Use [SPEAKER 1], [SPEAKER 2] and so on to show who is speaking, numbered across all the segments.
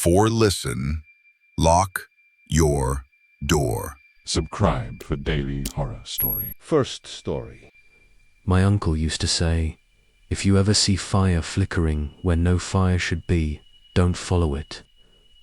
[SPEAKER 1] Before listen, lock your door.
[SPEAKER 2] Subscribe for daily horror story.
[SPEAKER 3] First story.
[SPEAKER 4] My uncle used to say, if you ever see fire flickering where no fire should be, don't follow it.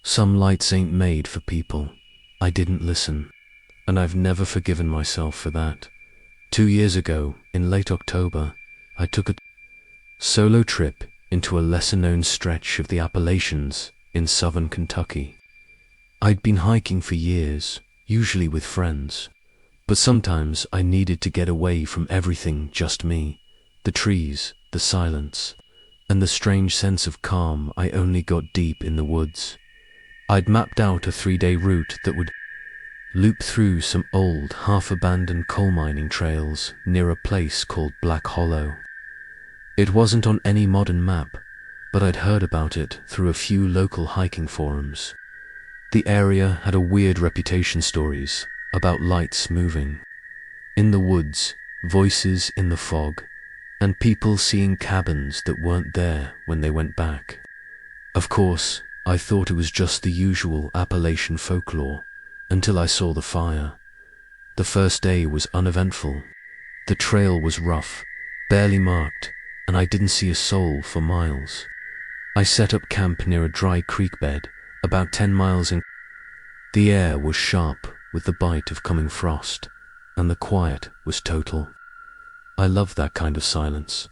[SPEAKER 4] Some lights ain't made for people. I didn't listen, and I've never forgiven myself for that. 2 years ago, in late October, I took a solo trip into a lesser-known stretch of the Appalachians in southern Kentucky. I'd been hiking for years, usually with friends, but sometimes I needed to get away from everything, just me, the trees, the silence, and the strange sense of calm I only got deep in the woods. I'd mapped out a 3-day route that would loop through some old, half-abandoned coal mining trails near a place called Black Hollow. It wasn't on any modern map, but I'd heard about it through a few local hiking forums. The area had a weird reputation, stories about lights moving in the woods, voices in the fog, and people seeing cabins that weren't there when they went back. Of course, I thought it was just the usual Appalachian folklore, until I saw the fire. The first day was uneventful. The trail was rough, barely marked, and I didn't see a soul for miles. I set up camp near a dry creek bed, about 10 miles in. The air was sharp with the bite of coming frost, and the quiet was total. I loved that kind of silence.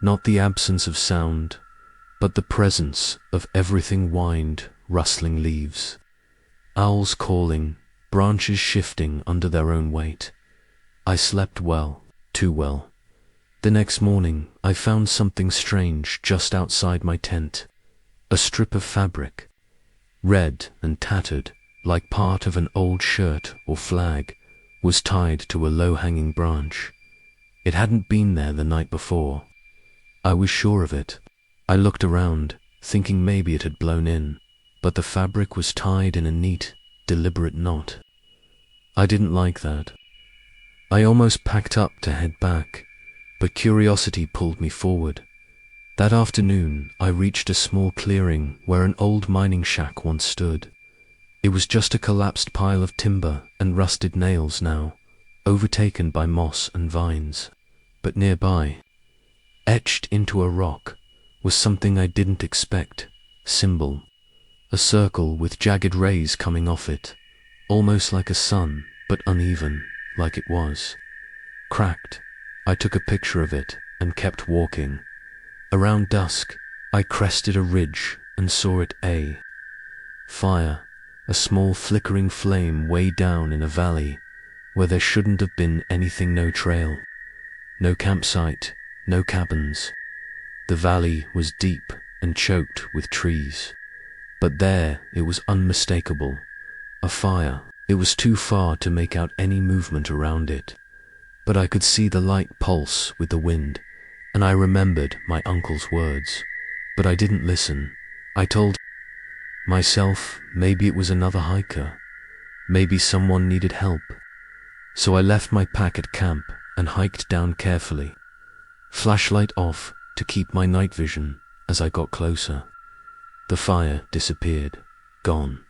[SPEAKER 4] Not the absence of sound, but the presence of everything: wind, rustling leaves, owls calling, branches shifting under their own weight. I slept well, too well. The next morning, I found something strange just outside my tent. A strip of fabric, red and tattered, like part of an old shirt or flag, was tied to a low-hanging branch. It hadn't been there the night before. I was sure of it. I looked around, thinking maybe it had blown in, but the fabric was tied in a neat, deliberate knot. I didn't like that. I almost packed up to head back, but curiosity pulled me forward. That afternoon, I reached a small clearing where an old mining shack once stood. It was just a collapsed pile of timber and rusted nails now, overtaken by moss and vines. But nearby, etched into a rock, was something I didn't expect: symbol. A circle with jagged rays coming off it, almost like a sun, but uneven, like it was cracked. I took a picture of it and kept walking. Around dusk, I crested a ridge and saw it. Fire, a small flickering flame way down in a valley where there shouldn't have been anything. No trail, no campsite, no cabins. The valley was deep and choked with trees, but there it was unmistakable. A fire. It was too far to make out any movement around it, but I could see the light pulse with the wind, and I remembered my uncle's words, but I didn't listen. I told myself maybe it was another hiker, maybe someone needed help. So I left my pack at camp and hiked down carefully, flashlight off to keep my night vision. As I got closer, the fire disappeared, gone,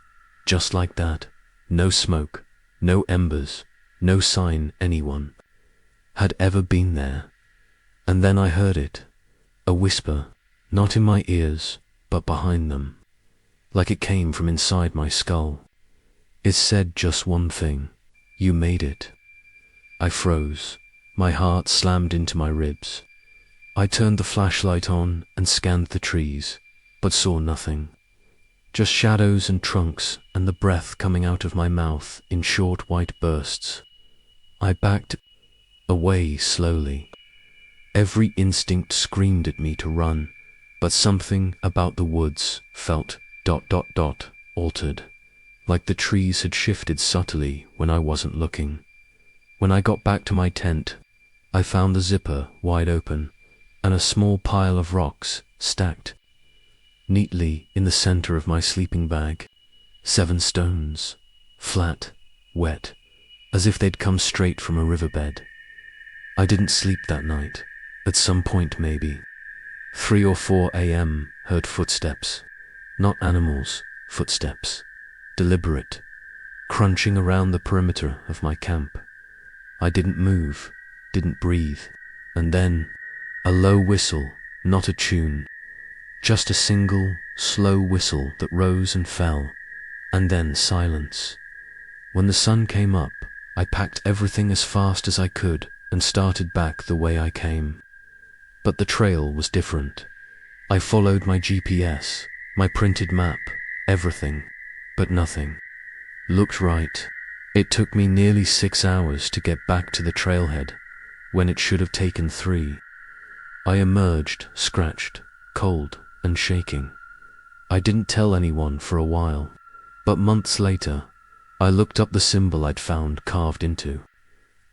[SPEAKER 4] just like that. No smoke, no embers, no sign anyone had ever been there. And then I heard it, a whisper, not in my ears, but behind them, like it came from inside my skull. It said just one thing: you made it. I froze. My heart slammed into my ribs. I turned the flashlight on and scanned the trees, but saw nothing. Just shadows and trunks, and the breath coming out of my mouth in short white bursts. I backed away slowly. Every instinct screamed at me to run, but something about the woods felt ... altered, like the trees had shifted subtly when I wasn't looking. When I got back to my tent, I found the zipper wide open, and a small pile of rocks stacked neatly in the center of my sleeping bag. 7 stones, flat, wet, as if they'd come straight from a riverbed. I didn't sleep that night. At some point, maybe 3 or 4 a.m., heard footsteps. Not animals, footsteps, deliberate, crunching around the perimeter of my camp. I didn't move, didn't breathe, and then a low whistle, not a tune, just a single, slow whistle that rose and fell, and then silence. When the sun came up, I packed everything as fast as I could and started back the way I came. But the trail was different. I followed my GPS, my printed map, everything, but nothing looked right. It took me nearly 6 hours to get back to the trailhead, when it should have taken 3. I emerged, scratched, cold, and shaking. I didn't tell anyone for a while, but months later, I looked up the symbol I'd found carved into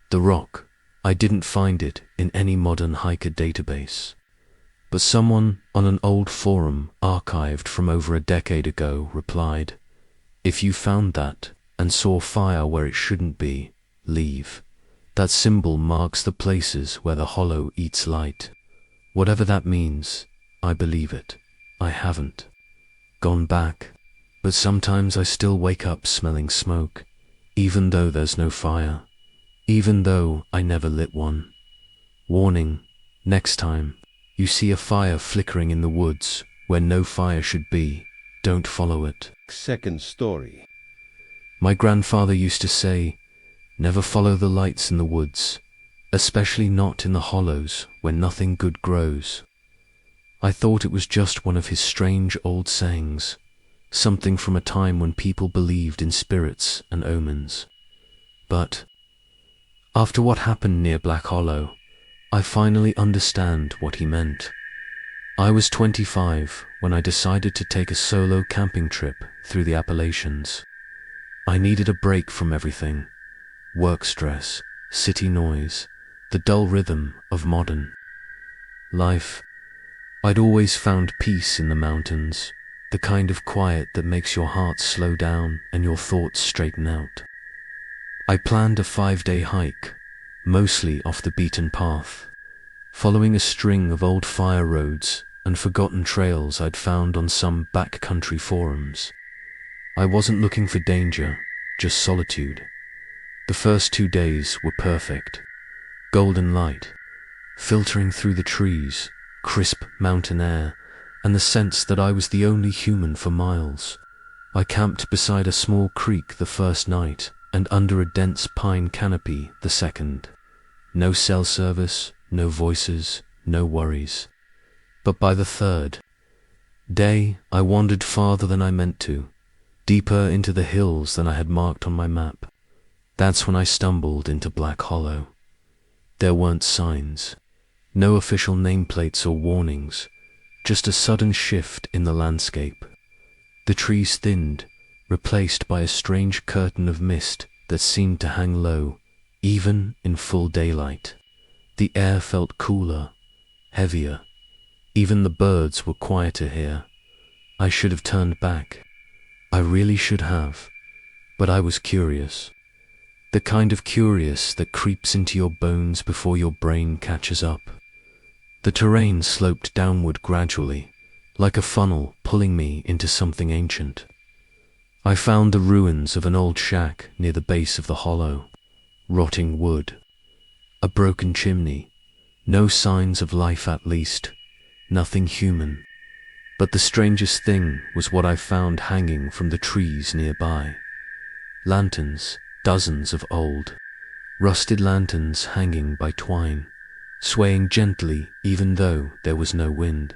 [SPEAKER 4] the rock. I didn't find it in any modern hiker database, but someone on an old forum archived from over a decade ago replied, "If you found that and saw fire where it shouldn't be, leave. That symbol marks the places where the hollow eats light." Whatever that means, I believe it. I haven't gone back, but sometimes I still wake up smelling smoke, even though there's no fire, even though I never lit one. Warning, next time you see a fire flickering in the woods where no fire should be, don't follow it.
[SPEAKER 3] Second story.
[SPEAKER 4] My grandfather used to say, never follow the lights in the woods, especially not in the hollows where nothing good grows. I thought it was just one of his strange old sayings, something from a time when people believed in spirits and omens. But after what happened near Black Hollow, I finally understand what he meant. I was 25 when I decided to take a solo camping trip through the Appalachians. I needed a break from everything: work stress, city noise, the dull rhythm of modern life. I'd always found peace in the mountains, the kind of quiet that makes your heart slow down and your thoughts straighten out. I planned a 5-day hike, mostly off the beaten path, following a string of old fire roads and forgotten trails I'd found on some backcountry forums. I wasn't looking for danger, just solitude. The first 2 days were perfect. Golden light, filtering through the trees, crisp mountain air, and the sense that I was the only human for miles. I camped beside a small creek the first night and under a dense pine canopy the second. No cell service, no voices, no worries. But by the third day, I wandered farther than I meant to, deeper into the hills than I had marked on my map. That's when I stumbled into Black Hollow. There weren't signs, no official nameplates or warnings, just a sudden shift in the landscape. The trees thinned, replaced by a strange curtain of mist that seemed to hang low, even in full daylight. The air felt cooler, heavier. Even the birds were quieter here. I should have turned back. I really should have. But I was curious. The kind of curious that creeps into your bones before your brain catches up. The terrain sloped downward gradually, like a funnel pulling me into something ancient. I found the ruins of an old shack near the base of the hollow. Rotting wood. A broken chimney. No signs of life, at least. Nothing human. But the strangest thing was what I found hanging from the trees nearby. Lanterns, dozens of old, rusted lanterns hanging by twine, swaying gently even though there was no wind.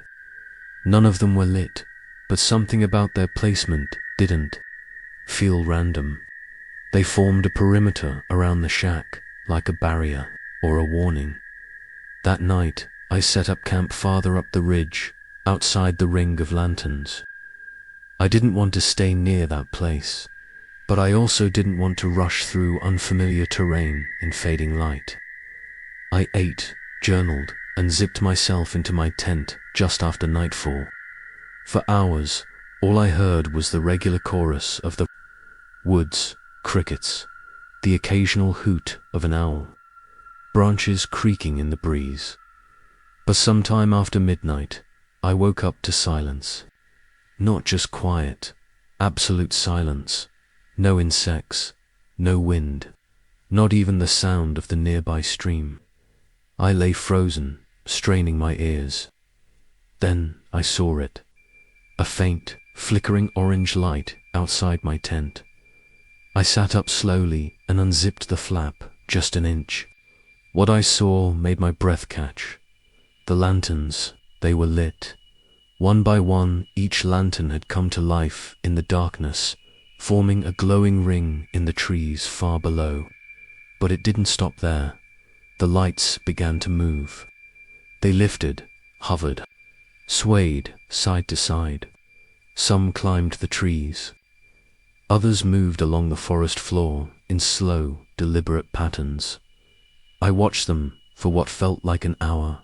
[SPEAKER 4] None of them were lit, but something about their placement didn't feel random. They formed a perimeter around the shack, like a barrier or a warning. That night, I set up camp farther up the ridge, outside the ring of lanterns. I didn't want to stay near that place, but I also didn't want to rush through unfamiliar terrain in fading light. I ate, journaled, and zipped myself into my tent just after nightfall. For hours, all I heard was the regular chorus of the woods, crickets, the occasional hoot of an owl, branches creaking in the breeze. But sometime after midnight, I woke up to silence. Not just quiet, absolute silence. No insects, no wind, not even the sound of the nearby stream. I lay frozen, straining my ears. Then I saw it. A faint, flickering orange light outside my tent. I sat up slowly and unzipped the flap just an inch. What I saw made my breath catch. The lanterns, they were lit. One by one, each lantern had come to life in the darkness, forming a glowing ring in the trees far below. But it didn't stop there. The lights began to move. They lifted, hovered, swayed side to side. Some climbed the trees. Others moved along the forest floor in slow, deliberate patterns. I watched them for what felt like an hour.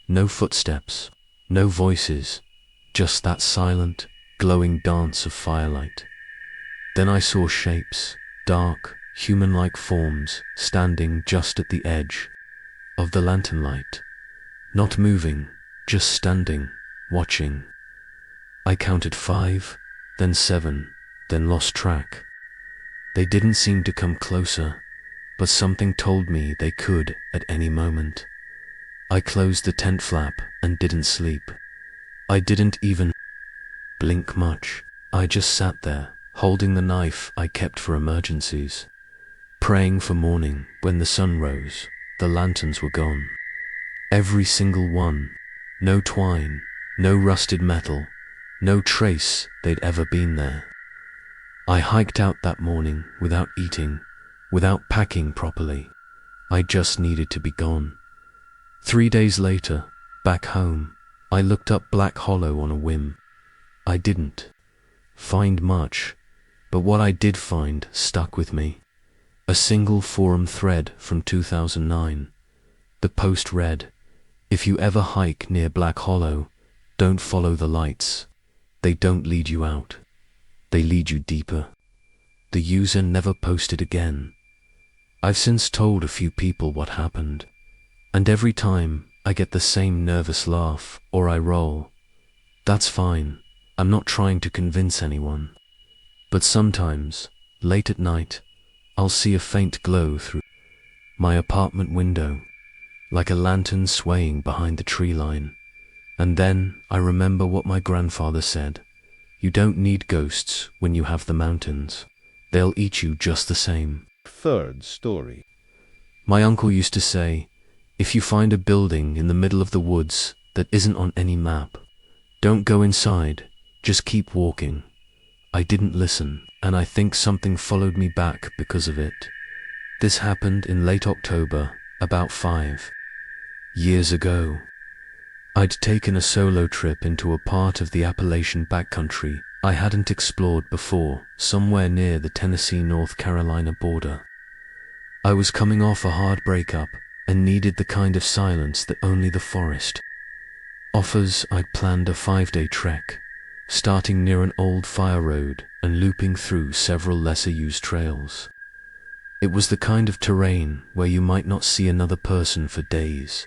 [SPEAKER 4] No footsteps, no voices, just that silent, glowing dance of firelight. Then I saw shapes, dark, human-like forms standing just at the edge of the lantern light. Not moving, just standing, watching. I counted 5, then 7, then lost track. They didn't seem to come closer, but something told me they could at any moment. I closed the tent flap and didn't sleep. I didn't even blink much. I just sat there, holding the knife I kept for emergencies, praying for morning. When the sun rose, the lanterns were gone. Every single one. No twine, no rusted metal, no trace they'd ever been there. I hiked out that morning without eating, without packing properly. I just needed to be gone. 3 days later, back home, I looked up Black Hollow on a whim. I didn't find much, but what I did find stuck with me. A single forum thread from 2009. The post read, "If you ever hike near Black Hollow, don't follow the lights. They don't lead you out. They lead you deeper." The user never posted again. I've since told a few people what happened, and every time I get the same nervous laugh or I roll. That's fine. I'm not trying to convince anyone. But sometimes, late at night, I'll see a faint glow through my apartment window, like a lantern swaying behind the tree line. And then I remember what my grandfather said. You don't need ghosts when you have the mountains. They'll eat you just the same.
[SPEAKER 3] Third story.
[SPEAKER 4] My uncle used to say, if you find a building in the middle of the woods that isn't on any map, don't go inside, just keep walking. I didn't listen, and I think something followed me back because of it. This happened in late October, about 5 years ago. I'd taken a solo trip into a part of the Appalachian backcountry I hadn't explored before, somewhere near the Tennessee-North Carolina border. I was coming off a hard breakup and needed the kind of silence that only the forest offers. I'd planned a 5-day trek, starting near an old fire road and looping through several lesser-used trails. It was the kind of terrain where you might not see another person for days,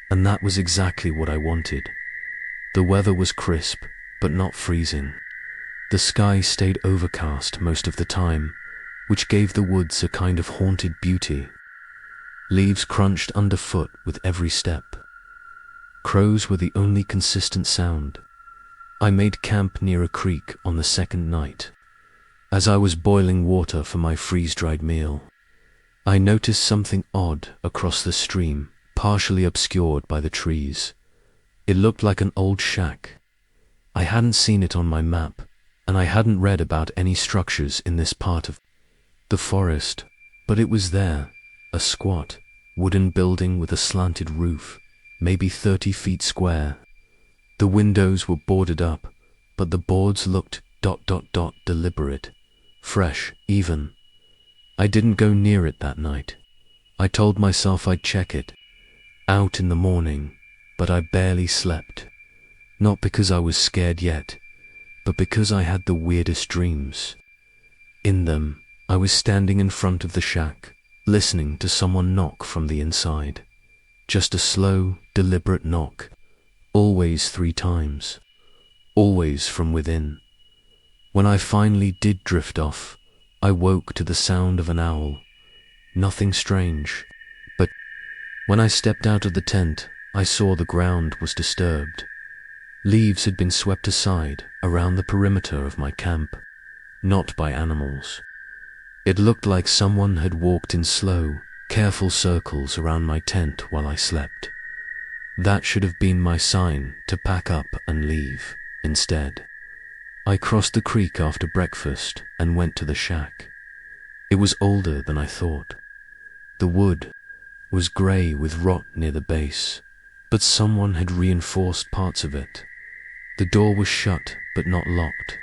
[SPEAKER 4] and that was exactly what I wanted. The weather was crisp, but not freezing. The sky stayed overcast most of the time, which gave the woods a kind of haunted beauty. Leaves crunched underfoot with every step. Crows were the only consistent sound. I made camp near a creek on the second night. As I was boiling water for my freeze-dried meal, I noticed something odd across the stream, partially obscured by the trees. It looked like an old shack. I hadn't seen it on my map, and I hadn't read about any structures in this part of the forest, but it was there, a squat, wooden building with a slanted roof, maybe 30 feet square. The windows were boarded up, but the boards looked ... deliberate, fresh, even. I didn't go near it that night. I told myself I'd check it out in the morning, but I barely slept. Not because I was scared yet, but because I had the weirdest dreams. In them, I was standing in front of the shack, listening to someone knock from the inside. Just a slow, deliberate knock, always 3 times. always from within. When I finally did drift off, I woke to the sound of an owl. Nothing strange, but when I stepped out of the tent, I saw the ground was disturbed. Leaves had been swept aside around the perimeter of my camp, not by animals. It looked like someone had walked in slow, careful circles around my tent while I slept. That should have been my sign to pack up and leave. Instead, I crossed the creek after breakfast and went to the shack. It was older than I thought. The wood was grey with rot near the base, but someone had reinforced parts of it. The door was shut but not locked.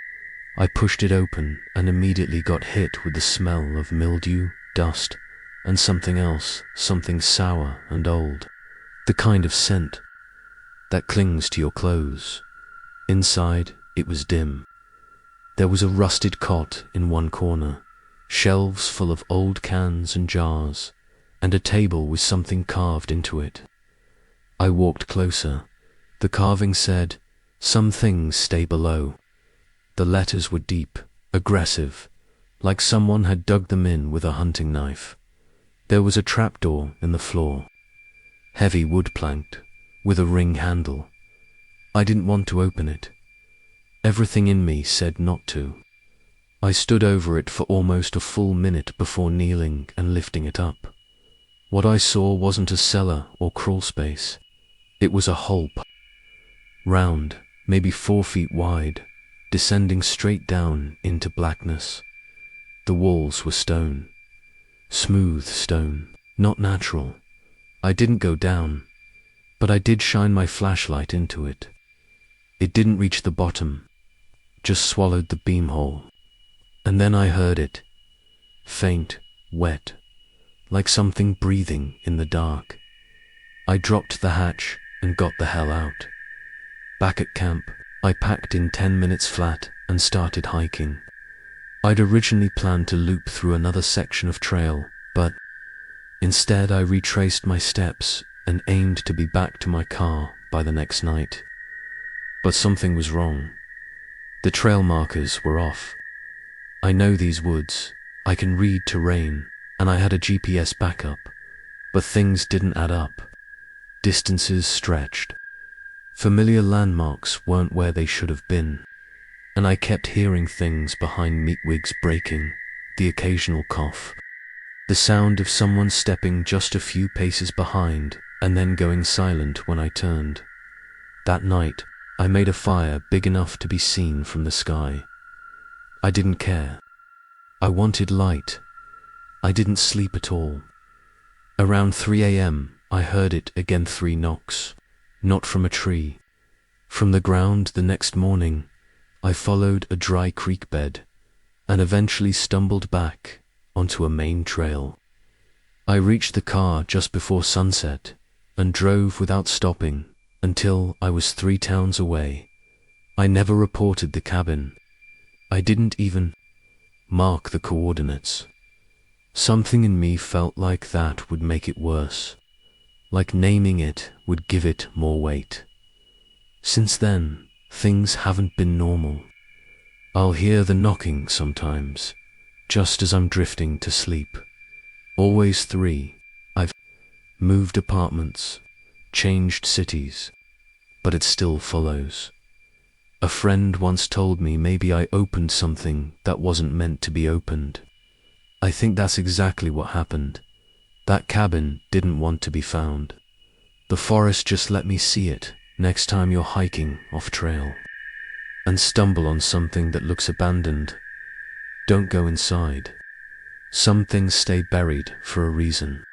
[SPEAKER 4] I pushed it open and immediately got hit with the smell of mildew, dust, and something else, something sour and old. The kind of scent that clings to your clothes. Inside, it was dim. There was a rusted cot in one corner, shelves full of old cans and jars, and a table with something carved into it. I walked closer. The carving said, "Some things stay below." The letters were deep, aggressive, like someone had dug them in with a hunting knife. There was a trapdoor in the floor, heavy wood planked, with a ring handle. I didn't want to open it. Everything in me said not to. I stood over it for almost a full minute before kneeling and lifting it up. What I saw wasn't a cellar or crawl space. It was a hole, round, maybe 4 feet wide, descending straight down into blackness. The walls were stone. Smooth stone, not natural. I didn't go down, but I did shine my flashlight into it. It didn't reach the bottom, just swallowed the beam hole. And then I heard it, faint, wet, like something breathing in the dark. I dropped the hatch and got the hell out. Back at camp, I packed in 10 minutes flat and started hiking. I'd originally planned to loop through another section of trail, but instead I retraced my steps and aimed to be back to my car by the next night. But something was wrong. The trail markers were off. I know these woods, I can read terrain, and I had a GPS backup, but things didn't add up. Distances stretched. Familiar landmarks weren't where they should have been, and I kept hearing things behind meatwigs breaking, the occasional cough, the sound of someone stepping just a few paces behind and then going silent when I turned. That night, I made a fire big enough to be seen from the sky. I didn't care. I wanted light. I didn't sleep at all. Around 3 a.m., I heard it again, 3 knocks. Not from a tree. From the ground the next morning, I followed a dry creek bed and eventually stumbled back onto a main trail. I reached the car just before sunset and drove without stopping until I was 3 towns away. I never reported the cabin. I didn't even mark the coordinates. Something in me felt like that would make it worse. Like naming it would give it more weight. Since then, things haven't been normal. I'll hear the knocking sometimes, just as I'm drifting to sleep. Always 3. I've moved apartments, changed cities, but it still follows. A friend once told me maybe I opened something that wasn't meant to be opened. I think that's exactly what happened. That cabin didn't want to be found. The forest just let me see it next time you're hiking off trail and stumble on something that looks abandoned. Don't go inside. Some things stay buried for a reason.